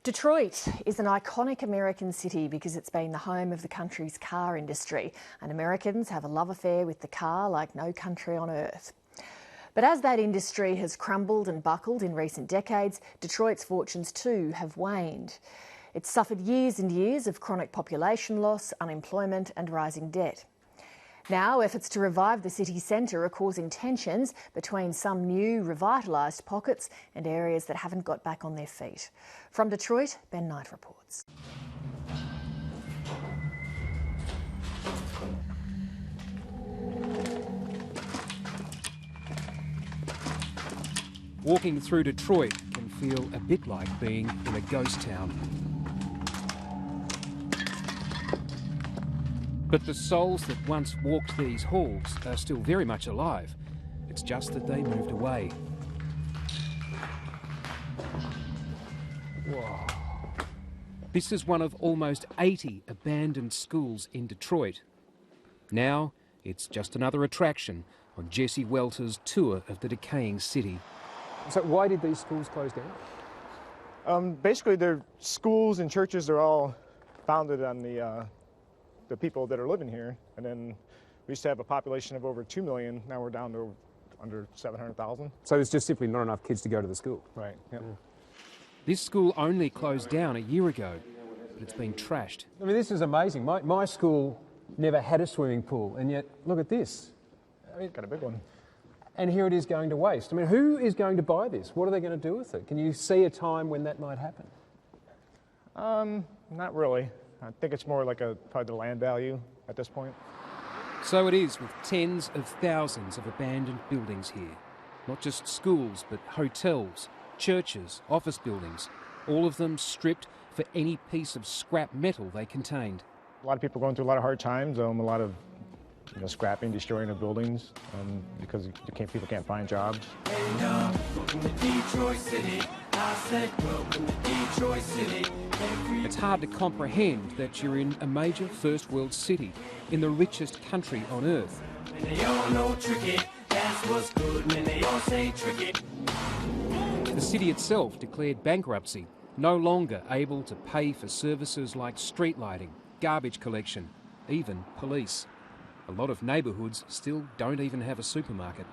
Detroit is an iconic American city because it's been the home of the country's car industry, and Americans have a love affair with the car like no country on earth. But as that industry has crumbled and buckled in recent decades, Detroit's fortunes too have waned. It's suffered years and years of chronic population loss, unemployment and rising debt. Now, efforts to revive the city centre are causing tensions between some new, revitalised pockets and areas that haven't got back on their feet. From Detroit, Ben Knight reports. Walking through Detroit can feel a bit like being in a ghost town. But the souls that once walked these halls are still very much alive. It's just that they moved away. Whoa. This is one of almost 80 abandoned schools in Detroit. Now it's just another attraction on Jesse Welter's tour of the decaying city. So why did these schools close down? Basically, they're schools and churches. They're all founded on the people that are living here. And then we used to have a population of over 2 million. Now we're down to under 700,000. So there's just simply not enough kids to go to the school? Right, yep. Yeah. This school only closed down a year ago, but it's been trashed. I mean, this is amazing. My school never had a swimming pool, and yet, look at this. I mean, Got a big one. and here it is going to waste. I mean, who is going to buy this? What are they going to do with it? Can you see a time when that might happen? Not really. I think it's more like probably the land value at this point. So it is with tens of thousands of abandoned buildings here. Not just schools, but hotels, churches, office buildings, all of them stripped for any piece of scrap metal they contained. A lot of people going through a lot of hard times. A lot of scrapping, destroying of buildings because people can't find jobs. It's hard to comprehend that you're in a major first world city, in the richest country on earth. The city itself declared bankruptcy, no longer able to pay for services like street lighting, garbage collection, even police. A lot of neighbourhoods still don't even have a supermarket.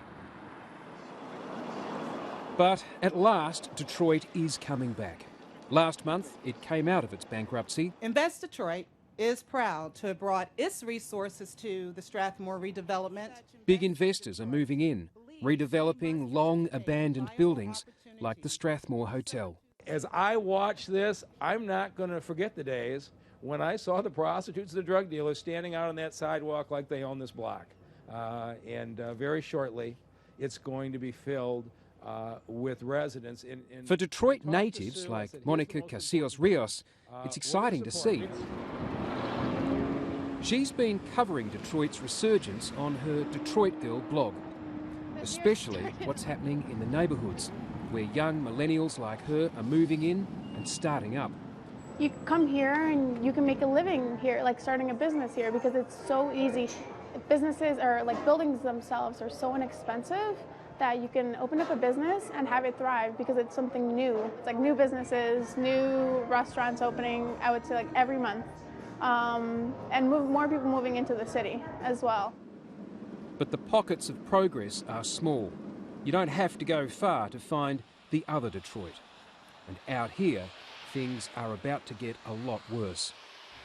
But at last, Detroit is coming back. Last month, it came out of its bankruptcy. Invest Detroit is proud to have brought its resources to the Strathmore redevelopment. Big investors are moving in, redeveloping long-abandoned buildings like the Strathmore Hotel. As I watch this, I'm not going to forget the days when I saw the prostitutes, the drug dealers standing out on that sidewalk like they own this block. And very shortly, it's going to be filled with residents. For Detroit natives like Monica Casillas Rios, it's exciting to see. She's been covering Detroit's resurgence on her Detroit Girl blog, especially what's happening in the neighbourhoods, where young millennials like her are moving in and starting up. You come here and you can make a living here, like starting a business here, because it's so easy. Businesses or like buildings themselves are so inexpensive that you can open up a business and have it thrive because it's something new. It's like new businesses, new restaurants opening, I would say like every month. And more people moving into the city as well. But the pockets of progress are small. You don't have to go far to find the other Detroit. And out here, things are about to get a lot worse.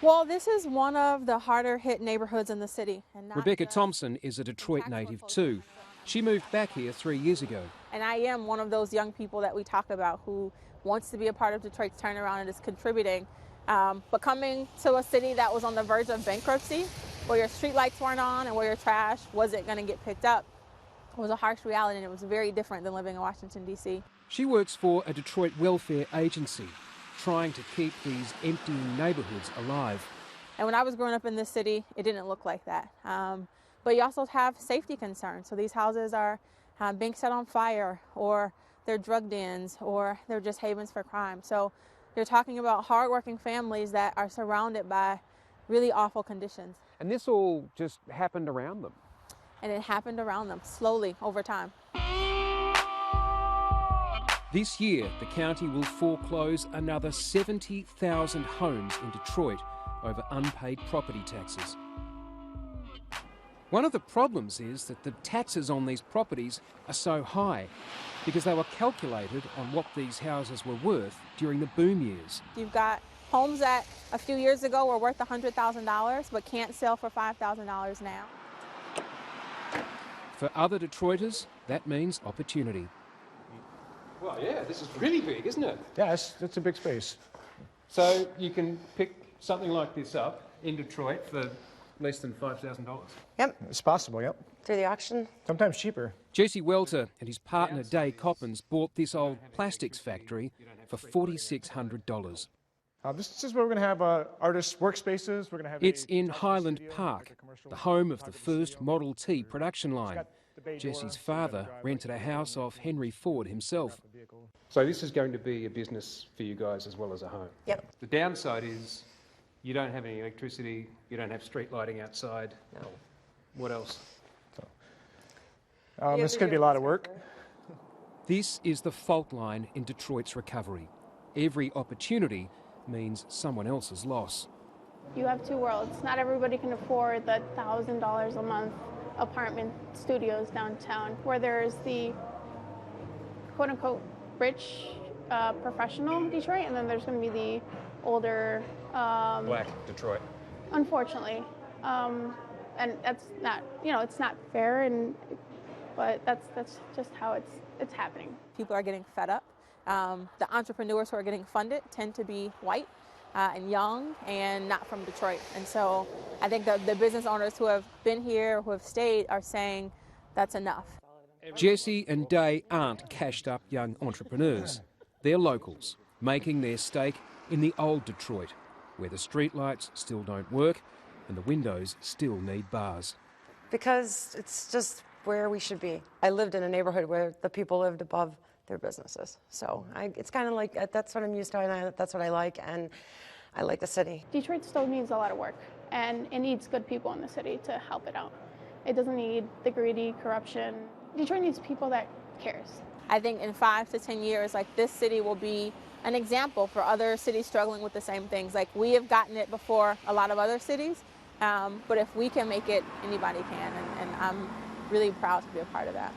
Well, this is one of the harder hit neighborhoods in the city. Rebecca Thompson is a Detroit native too. She moved back here 3 years ago. And I am one of those young people that we talk about who wants to be a part of Detroit's turnaround and is contributing. But coming to a city that was on the verge of bankruptcy, where your streetlights weren't on and where your trash wasn't going to get picked up, was a harsh reality, and it was very different than living in Washington, D.C. She works for a Detroit welfare agency, trying to keep these empty neighbourhoods alive. And when I was growing up in this city, it didn't look like that. But you also have safety concerns. So these houses are being set on fire, or they're drug dens, or they're just havens for crime. So you're talking about hardworking families that are surrounded by really awful conditions. And this all just happened around them? And it happened around them, slowly, over time. This year, the county will foreclose another 70,000 homes in Detroit over unpaid property taxes. One of the problems is that the taxes on these properties are so high because they were calculated on what these houses were worth during the boom years. You've got homes that a few years ago were worth $100,000 but can't sell for $5,000 now. For other Detroiters, that means opportunity. Well, yeah, this is really big, isn't it? Yeah, it's a big space. So you can pick something like this up in Detroit for less than $5,000. Yep, It's possible, yep. through the auction. Sometimes cheaper. Jesse Welter and his partner Day Coppins bought this old plastics factory for $4,600. This is where we're going to have artist workspaces. We're going to have. It's in Highland Park, the home of the first Model T production line. Jesse's father rented a house off Henry Ford himself. So this is going to be a business for you guys as well as a home. Yep. The downside is you don't have any electricity, you don't have street lighting outside. No. What else? This is going to be a lot of work. This is the fault line in Detroit's recovery. Every opportunity means someone else's loss. You have two worlds. Not everybody can afford the $1,000 a month apartment studios downtown, where there's the quote-unquote rich professional Detroit, and then there's going to be the older Black Detroit. unfortunately, and that's not, it's not fair, but that's just how it's happening. People are getting fed up. The entrepreneurs who are getting funded tend to be white and young and not from Detroit. And so I think the business owners who have been here, who have stayed, are saying that's enough. Jesse and Day aren't cashed-up young entrepreneurs. They're locals, making their stake in the old Detroit, where the streetlights still don't work and the windows still need bars. Because it's just where we should be. I lived in a neighborhood where the people lived above their businesses. So it's kind of like, that's what I'm used to, and that's what I like, and I like the city. Detroit still needs a lot of work, and it needs good people in the city to help it out. It doesn't need the greedy corruption. Detroit needs people that cares. I think in 5 to 10 years, like, this city will be an example for other cities struggling with the same things. Like, we have gotten it before a lot of other cities, but if we can make it, anybody can, and I'm really proud to be a part of that.